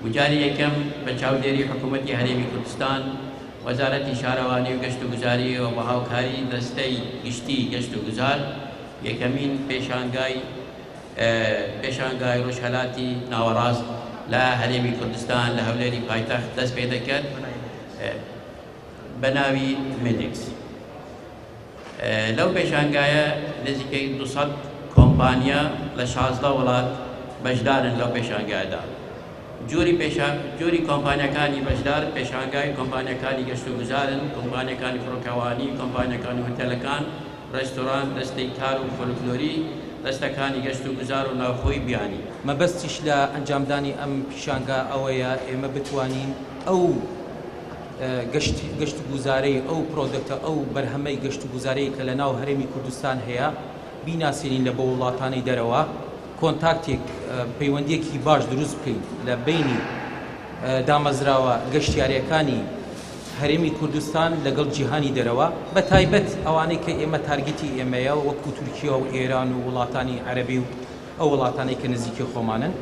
وجاری یەکەم بە چاودێری حکوومەتی هەرێمی کوردستان وەزارەتی شارەوانی و گەشت و گوزاری و بە هاوکاری دەستەی گشتی گەشت و گوزار یەکەمین پێشانگای ڕۆژهەلاتی ناوەڕاست لە هەرێمی کوردستان لە هەولێری پایتەخت دەست پێ دەکرد بە ناوی مێدێکس. لەو پێشانگایە نزیکەی 200 کۆمپانیا لە 16 وڵات بەشدارن لەو پێشانگایەدا. جوری کۆمپانیەکانی بەشدار پێشانگای کۆمپانیەکانی گەشت و گوزارن، کۆمپانیەکانی فڕۆکەوانی، کۆمپانیەکانی هۆتێلەکان، ڕێستۆران، دەستەی کار و فۆلکلۆری، دەستەکانی گەشت و گوزار و ناوخۆی بیانی. مەبەستیش لە ئەنجامدانی ئەم پیشانگا ئەوەیە ئێمە بتوانین ئەو گەشت و گوزارەی ئەو پرۆدەکتە ئەو بەرهەمەی گەشت و گوزارەی کە لە ناو هەرێمی کوردستان هەیە بیناسیێنین لە بە وڵاتانی دەرەوە، کۆنتاکتێک پەیوەندیەکی باش دروست بکەین لە بینی دامەزراوە گەشتیاریەکانی هەرێمی کوردستان لەگەڵ جیهانی دەرەوە، بە تایبەت ئەوانەی کە ئێمە تارگێتی ئێمەیە وەکو تورکیا و ئێران و وڵاتانی عەرەبی و ئەو وڵاتانەی کە نزیکی خۆمانن.